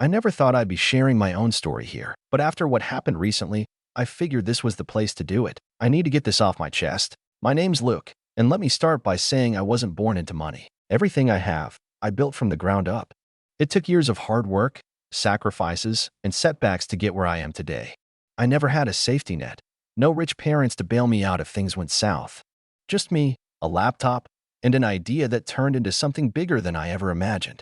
I never thought I'd be sharing my own story here, but after what happened recently, I figured this was the place to do it. I need to get this off my chest. My name's Luke, and let me start by saying I wasn't born into money. Everything I have, I built from the ground up. It took years of hard work, sacrifices, and setbacks to get where I am today. I never had a safety net. No rich parents to bail me out if things went south. Just me, a laptop, and an idea that turned into something bigger than I ever imagined.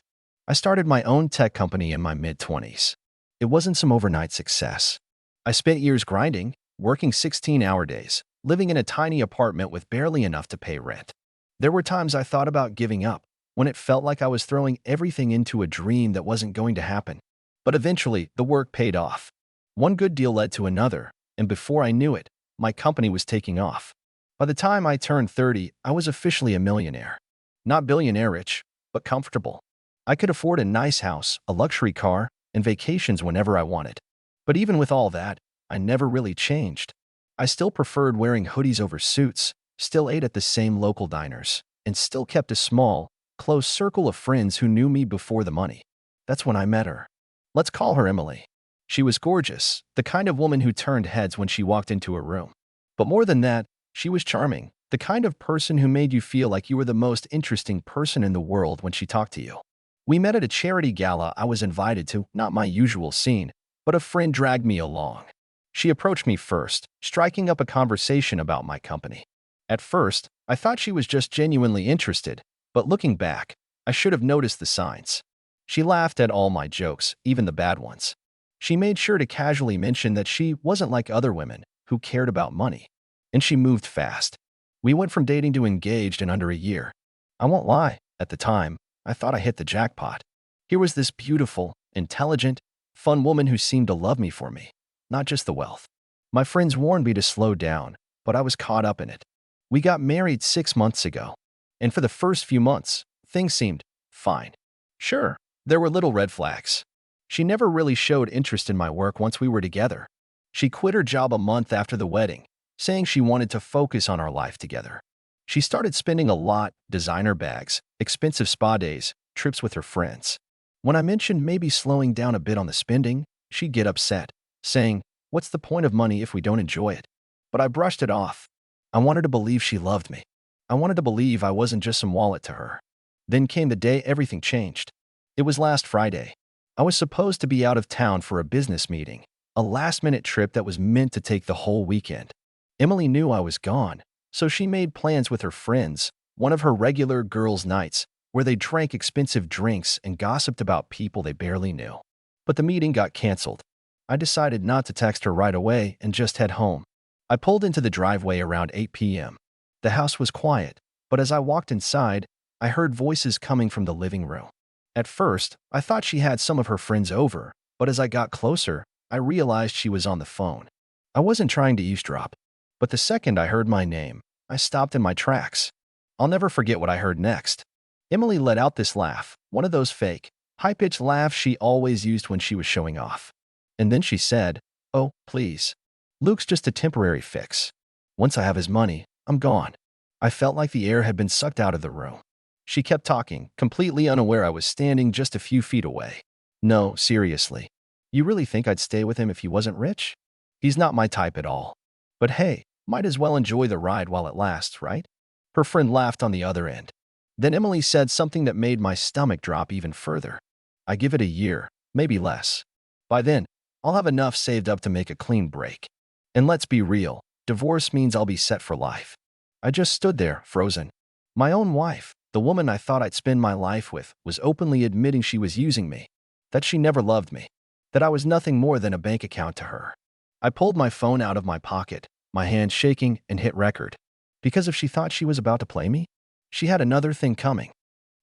I started my own tech company in my mid-20s. It wasn't some overnight success. I spent years grinding, working 16-hour days, living in a tiny apartment with barely enough to pay rent. There were times I thought about giving up, when it felt like I was throwing everything into a dream that wasn't going to happen. But eventually, the work paid off. One good deal led to another, and before I knew it, my company was taking off. By the time I turned 30, I was officially a millionaire. Not billionaire rich, but comfortable. I could afford a nice house, a luxury car, and vacations whenever I wanted. But even with all that, I never really changed. I still preferred wearing hoodies over suits, still ate at the same local diners, and still kept a small, close circle of friends who knew me before the money. That's when I met her. Let's call her Emily. She was gorgeous, the kind of woman who turned heads when she walked into a room. But more than that, she was charming, the kind of person who made you feel like you were the most interesting person in the world when she talked to you. We met at a charity gala I was invited to, not my usual scene, but a friend dragged me along. She approached me first, striking up a conversation about my company. At first, I thought she was just genuinely interested, but looking back, I should have noticed the signs. She laughed at all my jokes, even the bad ones. She made sure to casually mention that she wasn't like other women who cared about money. And she moved fast. We went from dating to engaged in under a year. I won't lie, at the time, I thought I hit the jackpot. Here was this beautiful, intelligent, fun woman who seemed to love me for me, not just the wealth. My friends warned me to slow down, but I was caught up in it. We got married 6 months ago, and for the first few months, things seemed fine. Sure, there were little red flags. She never really showed interest in my work once we were together. She quit her job a month after the wedding, saying she wanted to focus on our life together. She started spending a lot, designer bags, expensive spa days, trips with her friends. When I mentioned maybe slowing down a bit on the spending, she'd get upset, saying, "What's the point of money if we don't enjoy it?" But I brushed it off. I wanted to believe she loved me. I wanted to believe I wasn't just some wallet to her. Then came the day everything changed. It was last Friday. I was supposed to be out of town for a business meeting, a last-minute trip that was meant to take the whole weekend. Emily knew I was gone, so she made plans with her friends, one of her regular girls' nights, where they drank expensive drinks and gossiped about people they barely knew. But the meeting got canceled. I decided not to text her right away and just head home. I pulled into the driveway around 8 p.m. The house was quiet, but as I walked inside, I heard voices coming from the living room. At first, I thought she had some of her friends over, but as I got closer, I realized she was on the phone. I wasn't trying to eavesdrop, but the second I heard my name, I stopped in my tracks. I'll never forget what I heard next. Emily let out this laugh, one of those fake, high-pitched laughs she always used when she was showing off. And then she said, "Oh, please. Luke's just a temporary fix. Once I have his money, I'm gone." I felt like the air had been sucked out of the room. She kept talking, completely unaware I was standing just a few feet away. "No, seriously. You really think I'd stay with him if he wasn't rich? He's not my type at all. But hey, might as well enjoy the ride while it lasts, right?" Her friend laughed on the other end. Then Emily said something that made my stomach drop even further. "I give it a year, maybe less. By then, I'll have enough saved up to make a clean break. And let's be real, divorce means I'll be set for life." I just stood there, frozen. My own wife, the woman I thought I'd spend my life with, was openly admitting she was using me, that she never loved me, that I was nothing more than a bank account to her. I pulled my phone out of my pocket, my hand shaking, and hit record. Because if she thought she was about to play me, she had another thing coming.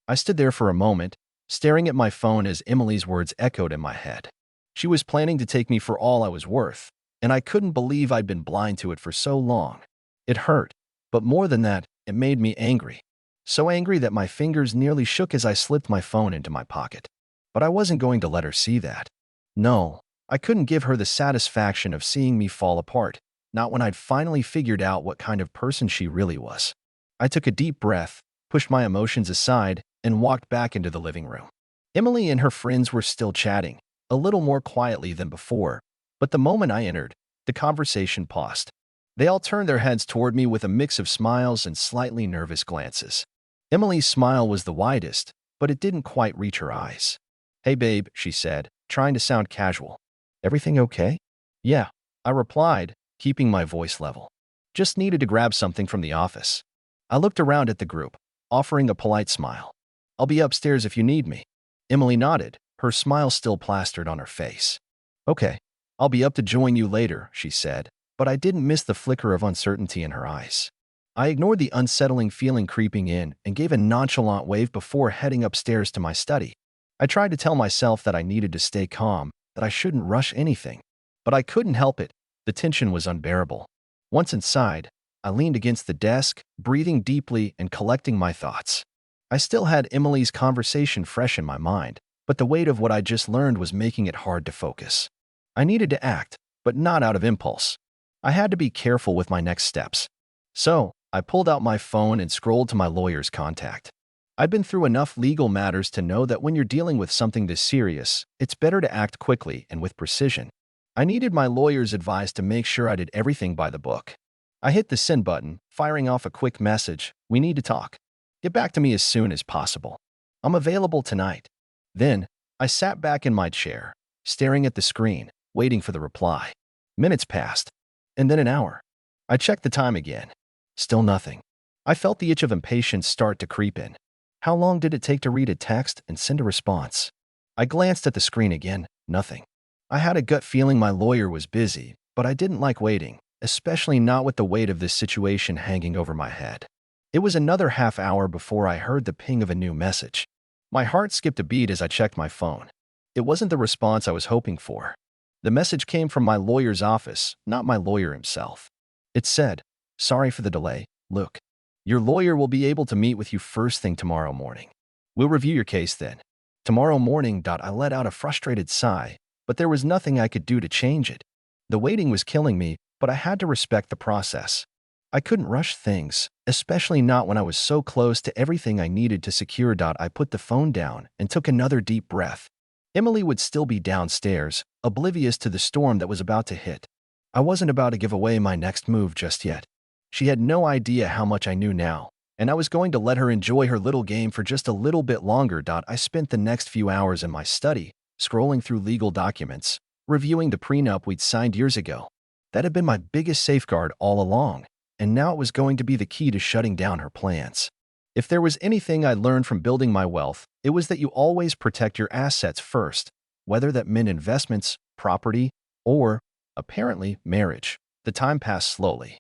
I stood there for a moment, staring at my phone as Emily's words echoed in my head. She was planning to take me for all I was worth, and I couldn't believe I'd been blind to it for so long. It hurt, but more than that, it made me angry. So angry that my fingers nearly shook as I slipped my phone into my pocket. But I wasn't going to let her see that. No, I couldn't give her the satisfaction of seeing me fall apart, not when I'd finally figured out what kind of person she really was. I took a deep breath, pushed my emotions aside, and walked back into the living room. Emily and her friends were still chatting, a little more quietly than before, but the moment I entered, the conversation paused. They all turned their heads toward me with a mix of smiles and slightly nervous glances. Emily's smile was the widest, but it didn't quite reach her eyes. "Hey babe," she said, trying to sound casual. "Everything okay?" "Yeah," I replied, keeping my voice level. "Just needed to grab something from the office." I looked around at the group, offering a polite smile. "I'll be upstairs if you need me." Emily nodded, her smile still plastered on her face. "Okay, I'll be up to join you later," she said, but I didn't miss the flicker of uncertainty in her eyes. I ignored the unsettling feeling creeping in and gave a nonchalant wave before heading upstairs to my study. I tried to tell myself that I needed to stay calm, that I shouldn't rush anything. But I couldn't help it. The tension was unbearable. Once inside, I leaned against the desk, breathing deeply and collecting my thoughts. I still had Emily's conversation fresh in my mind, but the weight of what I just learned was making it hard to focus. I needed to act, but not out of impulse. I had to be careful with my next steps. So, I pulled out my phone and scrolled to my lawyer's contact. I'd been through enough legal matters to know that when you're dealing with something this serious, it's better to act quickly and with precision. I needed my lawyer's advice to make sure I did everything by the book. I hit the send button, firing off a quick message: "We need to talk. Get back to me as soon as possible. I'm available tonight." Then, I sat back in my chair, staring at the screen, waiting for the reply. Minutes passed, and then an hour. I checked the time again. Still nothing. I felt the itch of impatience start to creep in. How long did it take to read a text and send a response? I glanced at the screen again. Nothing. I had a gut feeling my lawyer was busy, but I didn't like waiting, especially not with the weight of this situation hanging over my head. It was another half hour before I heard the ping of a new message. My heart skipped a beat as I checked my phone. It wasn't the response I was hoping for. The message came from my lawyer's office, not my lawyer himself. It said, "Sorry for the delay, Luke. Your lawyer will be able to meet with you first thing tomorrow morning. We'll review your case then." Tomorrow morning. I let out a frustrated sigh, but there was nothing I could do to change it. The waiting was killing me, but I had to respect the process. I couldn't rush things, especially not when I was so close to everything I needed to secure. I put the phone down and took another deep breath. Emily would still be downstairs, oblivious to the storm that was about to hit. I wasn't about to give away my next move just yet. She had no idea how much I knew now, and I was going to let her enjoy her little game for just a little bit longer. I spent the next few hours in my study, scrolling through legal documents, reviewing the prenup we'd signed years ago. That had been my biggest safeguard all along, and now it was going to be the key to shutting down her plans. If there was anything I learned from building my wealth, it was that you always protect your assets first, whether that meant investments, property, or, apparently, marriage. The time passed slowly,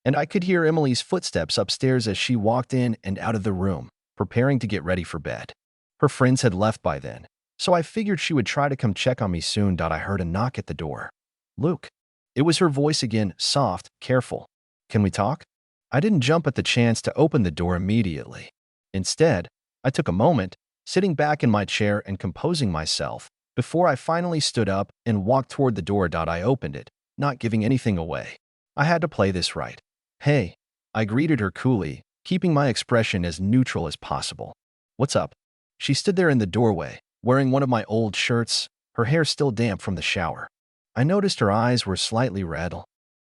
and I could hear Emily's footsteps upstairs as she walked in and out of the room, preparing to get ready for bed. Her friends had left by then, so I figured she would try to come check on me soon. I heard a knock at the door. "Luke." It was her voice again, soft, careful. "Can we talk?" I didn't jump at the chance to open the door immediately. Instead, I took a moment, sitting back in my chair and composing myself, before I finally stood up and walked toward the door. I opened it, not giving anything away. I had to play this right. "Hey," I greeted her coolly, keeping my expression as neutral as possible. "What's up?" She stood there in the doorway, wearing one of my old shirts, her hair still damp from the shower. I noticed her eyes were slightly red.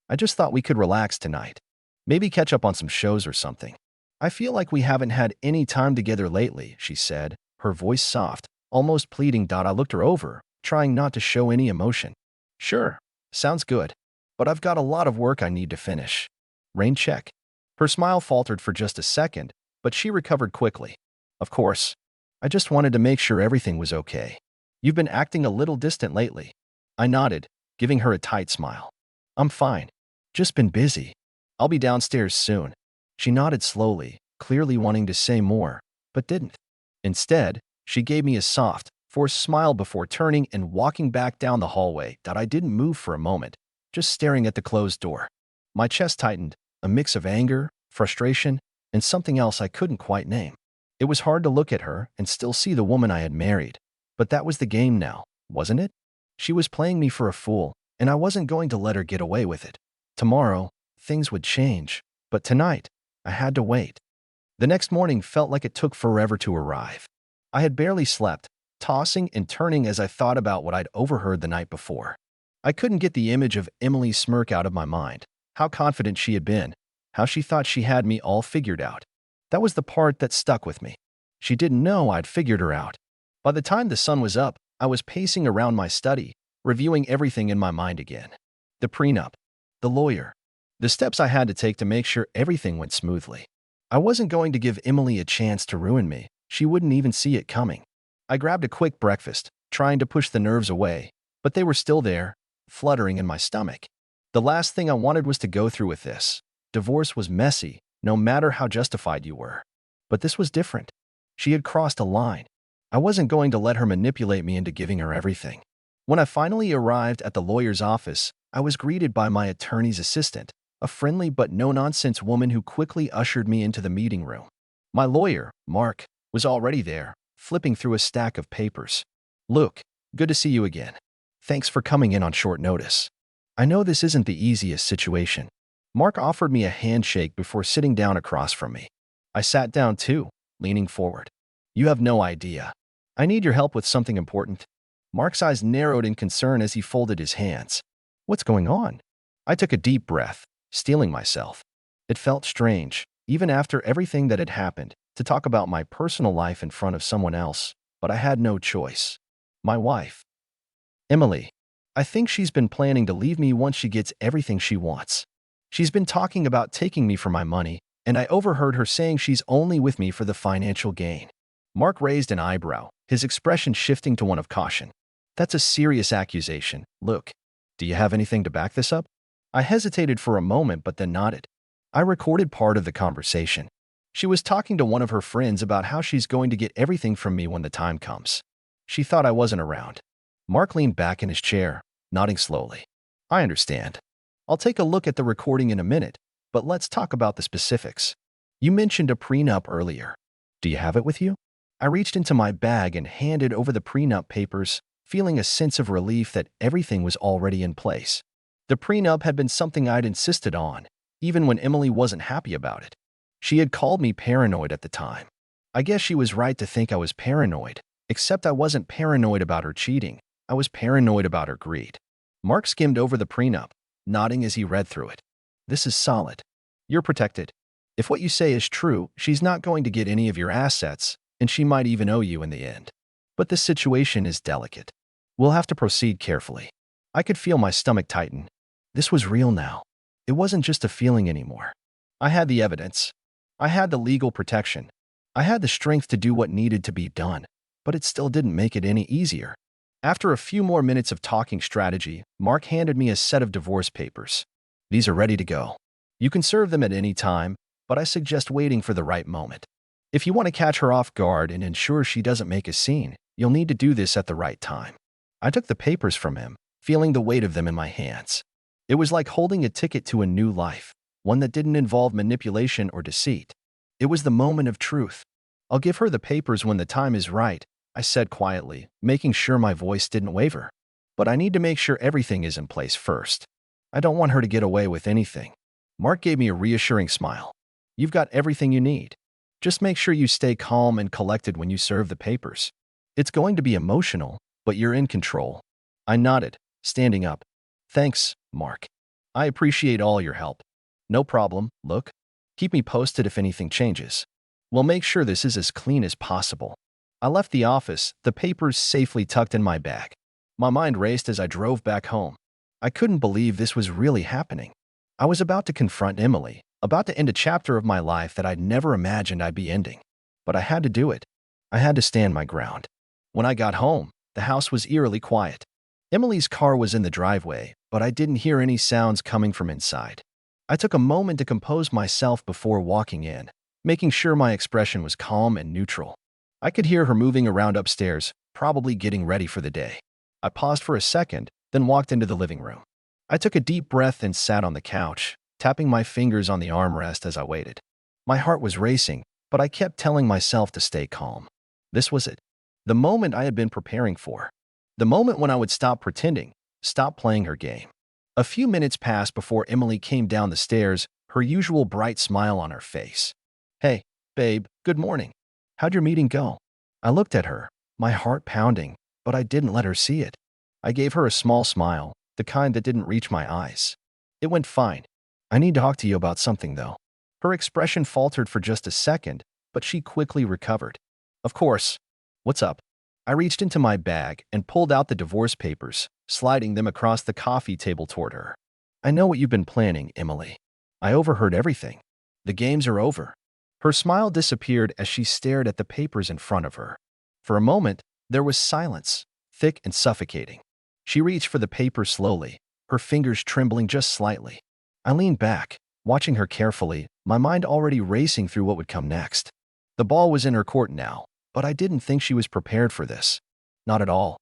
"I just thought we could relax tonight. Maybe catch up on some shows or something. I feel like we haven't had any time together lately," she said, her voice soft, almost pleading. I looked her over, trying not to show any emotion. "Sure, sounds good. But I've got a lot of work I need to finish." "Rain check." Her smile faltered for just a second, but she recovered quickly. "Of course. I just wanted to make sure everything was okay. You've been acting a little distant lately." I nodded, giving her a tight smile. "I'm fine. Just been busy. I'll be downstairs soon." She nodded slowly, clearly wanting to say more, but didn't. Instead, she gave me a soft, forced smile before turning and walking back down the hallway. I didn't move for a moment, just staring at the closed door. My chest tightened, a mix of anger, frustration, and something else I couldn't quite name. It was hard to look at her and still see the woman I had married, but that was the game now, wasn't it? She was playing me for a fool, and I wasn't going to let her get away with it. Tomorrow, things would change, but tonight, I had to wait. The next morning felt like it took forever to arrive. I had barely slept, tossing and turning as I thought about what I'd overheard the night before. I couldn't get the image of Emily's smirk out of my mind, how confident she had been, how she thought she had me all figured out. That was the part that stuck with me. She didn't know I'd figured her out. By the time the sun was up, I was pacing around my study, reviewing everything in my mind again. The prenup, the lawyer, the steps I had to take to make sure everything went smoothly. I wasn't going to give Emily a chance to ruin me. She wouldn't even see it coming. I grabbed a quick breakfast, trying to push the nerves away, but they were still there, fluttering in my stomach. The last thing I wanted was to go through with this. Divorce was messy, no matter how justified you were. But this was different. She had crossed a line. I wasn't going to let her manipulate me into giving her everything. When I finally arrived at the lawyer's office, I was greeted by my attorney's assistant, a friendly but no-nonsense woman who quickly ushered me into the meeting room. My lawyer, Mark, was already there, flipping through a stack of papers. "Luke, good to see you again. Thanks for coming in on short notice. I know this isn't the easiest situation." Mark offered me a handshake before sitting down across from me. I sat down too, leaning forward. "You have no idea. I need your help with something important." Mark's eyes narrowed in concern as he folded his hands. "What's going on?" I took a deep breath, steeling myself. It felt strange, even after everything that had happened, to talk about my personal life in front of someone else, but I had no choice. My wife, Emily. I think she's been planning to leave me once she gets everything she wants. She's been talking about taking me for my money, and I overheard her saying she's only with me for the financial gain. Mark raised an eyebrow, his expression shifting to one of caution. "That's a serious accusation, Luke. Do you have anything to back this up?" I hesitated for a moment but then nodded. I recorded part of the conversation. She was talking to one of her friends about how she's going to get everything from me when the time comes. She thought I wasn't around. Mark leaned back in his chair, nodding slowly. "I understand. I'll take a look at the recording in a minute, but let's talk about the specifics. You mentioned a prenup earlier. Do you have it with you?" I reached into my bag and handed over the prenup papers, feeling a sense of relief that everything was already in place. The prenup had been something I'd insisted on, even when Emily wasn't happy about it. She had called me paranoid at the time. I guess she was right to think I was paranoid, except I wasn't paranoid about her cheating. I was paranoid about her greed. Mark skimmed over the prenup, nodding as he read through it. "This is solid. You're protected. If what you say is true, she's not going to get any of your assets, and she might even owe you in the end. But this situation is delicate. We'll have to proceed carefully." I could feel my stomach tighten. This was real now. It wasn't just a feeling anymore. I had the evidence. I had the legal protection. I had the strength to do what needed to be done, but it still didn't make it any easier. After a few more minutes of talking strategy, Mark handed me a set of divorce papers. "These are ready to go. You can serve them at any time, but I suggest waiting for the right moment. If you want to catch her off guard and ensure she doesn't make a scene, you'll need to do this at the right time." I took the papers from him, feeling the weight of them in my hands. It was like holding a ticket to a new life, one that didn't involve manipulation or deceit. It was the moment of truth. "I'll give her the papers when the time is right," I said quietly, making sure my voice didn't waver. "But I need to make sure everything is in place first. I don't want her to get away with anything." Mark gave me a reassuring smile. "You've got everything you need. Just make sure you stay calm and collected when you serve the papers. It's going to be emotional, but you're in control." I nodded, standing up. "Thanks, Mark. I appreciate all your help." "No problem, Luke. Keep me posted if anything changes. We'll make sure this is as clean as possible." I left the office, the papers safely tucked in my bag. My mind raced as I drove back home. I couldn't believe this was really happening. I was about to confront Emily, about to end a chapter of my life that I'd never imagined I'd be ending. But I had to do it. I had to stand my ground. When I got home, the house was eerily quiet. Emily's car was in the driveway, but I didn't hear any sounds coming from inside. I took a moment to compose myself before walking in, making sure my expression was calm and neutral. I could hear her moving around upstairs, probably getting ready for the day. I paused for a second, then walked into the living room. I took a deep breath and sat on the couch, tapping my fingers on the armrest as I waited. My heart was racing, but I kept telling myself to stay calm. This was it. The moment I had been preparing for. The moment when I would stop pretending, stop playing her game. A few minutes passed before Emily came down the stairs, her usual bright smile on her face. "Hey, babe, good morning. How'd your meeting go?" I looked at her, my heart pounding, but I didn't let her see it. I gave her a small smile, the kind that didn't reach my eyes. It went fine. I need to talk to you about something, though. Her expression faltered for just a second, but she quickly recovered. Of course. What's up? I reached into my bag and pulled out the divorce papers, sliding them across the coffee table toward her. I know what you've been planning, Emily. I overheard everything. The games are over. Her smile disappeared as she stared at the papers in front of her. For a moment, there was silence, thick and suffocating. She reached for the paper slowly, her fingers trembling just slightly. I leaned back, watching her carefully, my mind already racing through what would come next. The ball was in her court now, but I didn't think she was prepared for this. Not at all.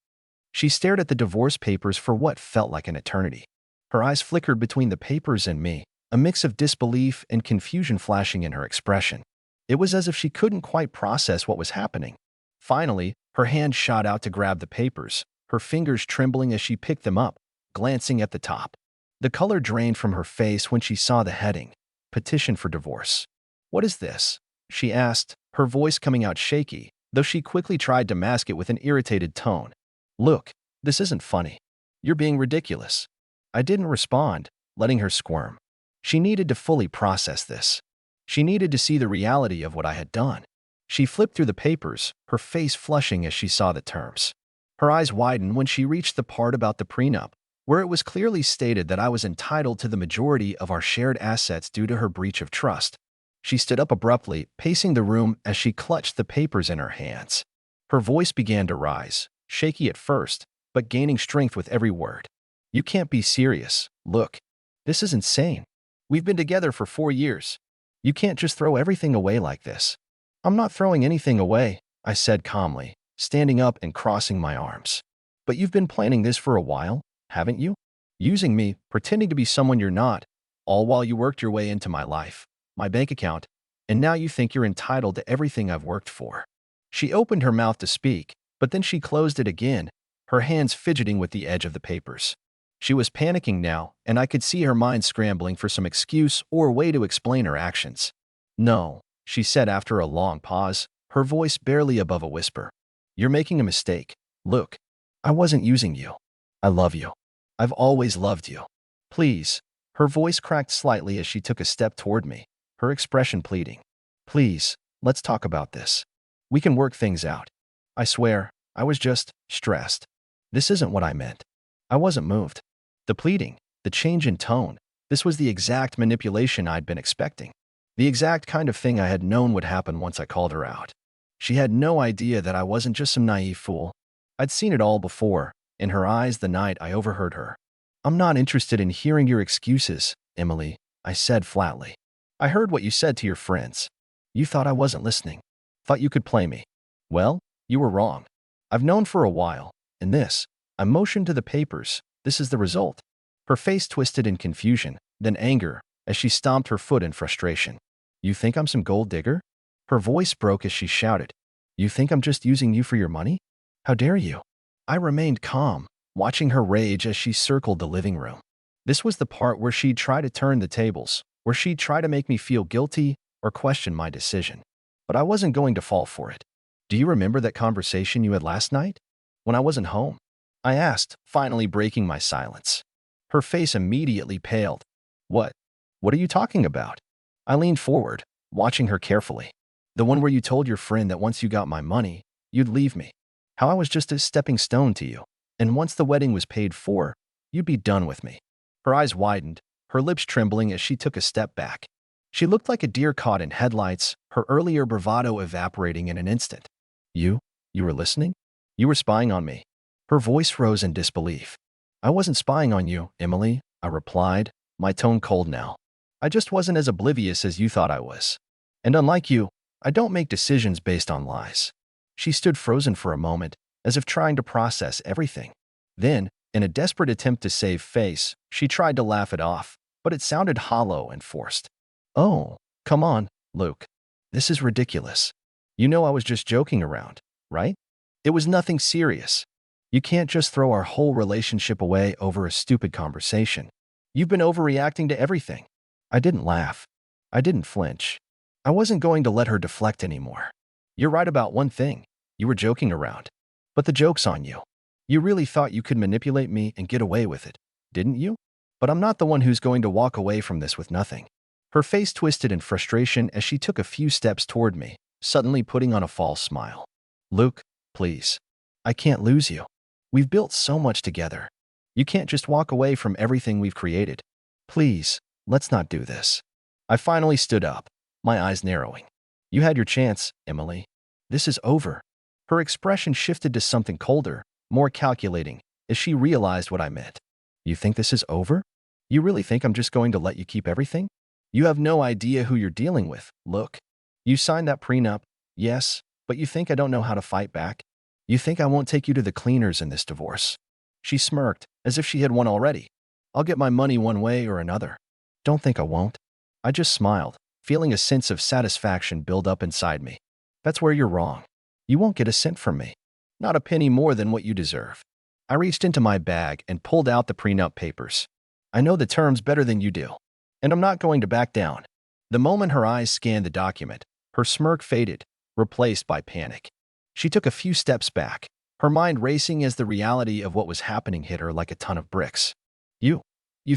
She stared at the divorce papers for what felt like an eternity. Her eyes flickered between the papers and me, a mix of disbelief and confusion flashing in her expression. It was as if she couldn't quite process what was happening. Finally, her hand shot out to grab the papers, her fingers trembling as she picked them up, glancing at the top. The color drained from her face when she saw the heading, Petition for Divorce. What is this? She asked, her voice coming out shaky, though she quickly tried to mask it with an irritated tone. Look, this isn't funny. You're being ridiculous. I didn't respond, letting her squirm. She needed to fully process this. She needed to see the reality of what I had done. She flipped through the papers, her face flushing as she saw the terms. Her eyes widened when she reached the part about the prenup, where it was clearly stated that I was entitled to the majority of our shared assets due to her breach of trust. She stood up abruptly, pacing the room as she clutched the papers in her hands. Her voice began to rise, shaky at first, but gaining strength with every word. You can't be serious. Look, this is insane. We've been together for 4 years. You can't just throw everything away like this. I'm not throwing anything away, I said calmly, standing up and crossing my arms. But you've been planning this for a while, haven't you? Using me, pretending to be someone you're not, all while you worked your way into my life, my bank account, and now you think you're entitled to everything I've worked for. She opened her mouth to speak, but then she closed it again, her hands fidgeting with the edge of the papers. She was panicking now, and I could see her mind scrambling for some excuse or way to explain her actions. No, she said after a long pause, her voice barely above a whisper. You're making a mistake. Look, I wasn't using you. I love you. I've always loved you. Please. Her voice cracked slightly as she took a step toward me, her expression pleading. Please, let's talk about this. We can work things out. I swear, I was just stressed. This isn't what I meant. I wasn't moved. The pleading, the change in tone, this was the exact manipulation I'd been expecting. The exact kind of thing I had known would happen once I called her out. She had no idea that I wasn't just some naive fool. I'd seen it all before, in her eyes the night I overheard her. I'm not interested in hearing your excuses, Emily, I said flatly. I heard what you said to your friends. You thought I wasn't listening. Thought you could play me. Well, you were wrong. I've known for a while, and this, I motioned to the papers. This is the result. Her face twisted in confusion, then anger, as she stomped her foot in frustration. You think I'm some gold digger? Her voice broke as she shouted. You think I'm just using you for your money? How dare you? I remained calm, watching her rage as she circled the living room. This was the part where she'd try to turn the tables, where she'd try to make me feel guilty or question my decision. But I wasn't going to fall for it. Do you remember that conversation you had last night? When I wasn't home? I asked, finally breaking my silence. Her face immediately paled. What? What are you talking about? I leaned forward, watching her carefully. The one where you told your friend that once you got my money, you'd leave me. How I was just a stepping stone to you, and once the wedding was paid for, you'd be done with me. Her eyes widened, her lips trembling as she took a step back. She looked like a deer caught in headlights, her earlier bravado evaporating in an instant. You were listening? You were spying on me. Her voice rose in disbelief. I wasn't spying on you, Emily, I replied, my tone cold now. I just wasn't as oblivious as you thought I was. And unlike you, I don't make decisions based on lies. She stood frozen for a moment, as if trying to process everything. Then, in a desperate attempt to save face, she tried to laugh it off, but it sounded hollow and forced. Oh, come on, Luke. This is ridiculous. You know I was just joking around, right? It was nothing serious. You can't just throw our whole relationship away over a stupid conversation. You've been overreacting to everything. I didn't laugh. I didn't flinch. I wasn't going to let her deflect anymore. You're right about one thing. You were joking around. But the joke's on you. You really thought you could manipulate me and get away with it, didn't you? But I'm not the one who's going to walk away from this with nothing. Her face twisted in frustration as she took a few steps toward me, suddenly putting on a false smile. Luke, please. I can't lose you. We've built so much together. You can't just walk away from everything we've created. Please, let's not do this. I finally stood up, my eyes narrowing. You had your chance, Emily. This is over. Her expression shifted to something colder, more calculating, as she realized what I meant. You think this is over? You really think I'm just going to let you keep everything? You have no idea who you're dealing with, Look. You signed that prenup, yes, but you think I don't know how to fight back? You think I won't take you to the cleaners in this divorce? She smirked, as if she had won already. I'll get my money one way or another. Don't think I won't. I just smiled, feeling a sense of satisfaction build up inside me. That's where you're wrong. You won't get a cent from me. Not a penny more than what you deserve. I reached into my bag and pulled out the prenup papers. I know the terms better than you do, and I'm not going to back down. The moment her eyes scanned the document, her smirk faded, replaced by panic. She took a few steps back, her mind racing as the reality of what was happening hit her like a ton of bricks. You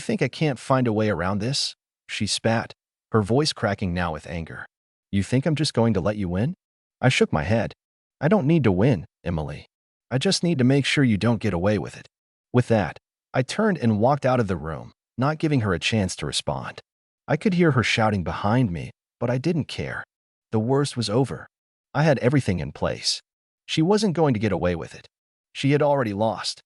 think I can't find a way around this? She spat, her voice cracking now with anger. You think I'm just going to let you win? I shook my head. I don't need to win, Emily. I just need to make sure you don't get away with it. With that, I turned and walked out of the room, not giving her a chance to respond. I could hear her shouting behind me, but I didn't care. The worst was over. I had everything in place. She wasn't going to get away with it. She had already lost.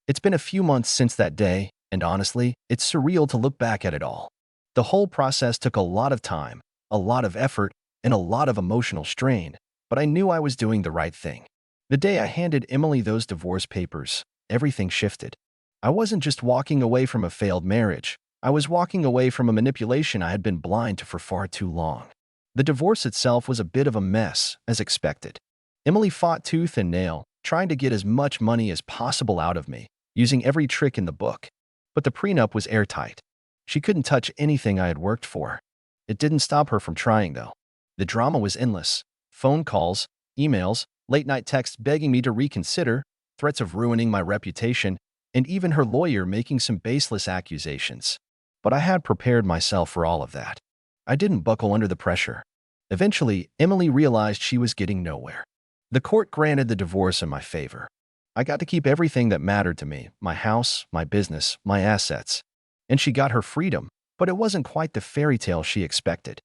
It's been a few months since that day, and honestly, it's surreal to look back at it all. The whole process took a lot of time, a lot of effort, and a lot of emotional strain, but I knew I was doing the right thing. The day I handed Emily those divorce papers, everything shifted. I wasn't just walking away from a failed marriage. I was walking away from a manipulation I had been blind to for far too long. The divorce itself was a bit of a mess, as expected. Emily fought tooth and nail, trying to get as much money as possible out of me, using every trick in the book. But the prenup was airtight. She couldn't touch anything I had worked for. It didn't stop her from trying, though. The drama was endless. Phone calls, emails, late-night texts begging me to reconsider, threats of ruining my reputation, and even her lawyer making some baseless accusations. But I had prepared myself for all of that. I didn't buckle under the pressure. Eventually, Emily realized she was getting nowhere. The court granted the divorce in my favor. I got to keep everything that mattered to me, my house, my business, my assets. And she got her freedom, but it wasn't quite the fairy tale she expected.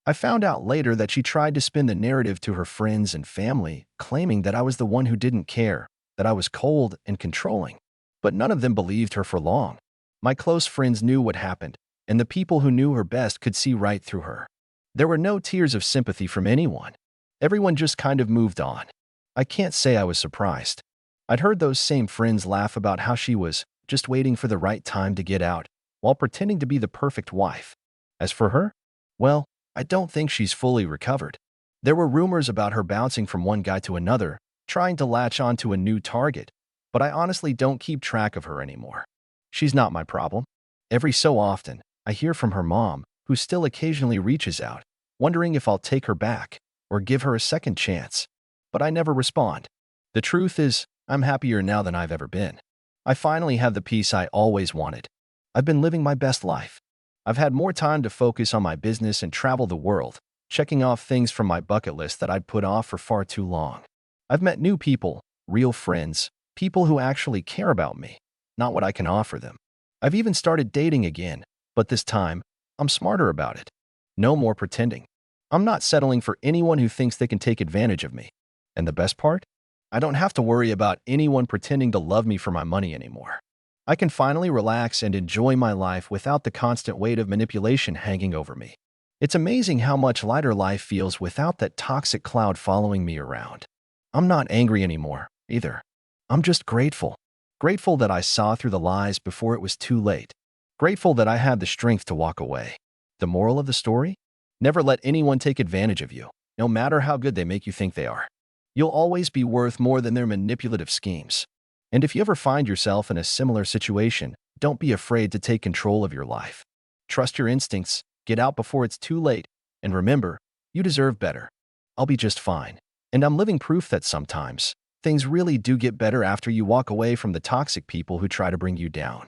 I found out later that she tried to spin the narrative to her friends and family, claiming that I was the one who didn't care, that I was cold and controlling. But none of them believed her for long. My close friends knew what happened, and the people who knew her best could see right through her. There were no tears of sympathy from anyone. Everyone just kind of moved on. I can't say I was surprised. I'd heard those same friends laugh about how she was just waiting for the right time to get out, while pretending to be the perfect wife. As for her, well, I don't think she's fully recovered. There were rumors about her bouncing from one guy to another, trying to latch onto a new target, but I honestly don't keep track of her anymore. She's not my problem. Every so often, I hear from her mom, who still occasionally reaches out, wondering if I'll take her back or give her a second chance. But I never respond. The truth is, I'm happier now than I've ever been. I finally have the peace I always wanted. I've been living my best life. I've had more time to focus on my business and travel the world, checking off things from my bucket list that I'd put off for far too long. I've met new people, real friends, people who actually care about me, not what I can offer them. I've even started dating again, but this time, I'm smarter about it. No more pretending. I'm not settling for anyone who thinks they can take advantage of me. And the best part? I don't have to worry about anyone pretending to love me for my money anymore. I can finally relax and enjoy my life without the constant weight of manipulation hanging over me. It's amazing how much lighter life feels without that toxic cloud following me around. I'm not angry anymore, either. I'm just grateful. Grateful that I saw through the lies before it was too late. Grateful that I had the strength to walk away. The moral of the story? Never let anyone take advantage of you, no matter how good they make you think they are. You'll always be worth more than their manipulative schemes. And if you ever find yourself in a similar situation, don't be afraid to take control of your life. Trust your instincts, get out before it's too late, and remember, you deserve better. I'll be just fine. And I'm living proof that sometimes, Things really do get better after you walk away from the toxic people who try to bring you down.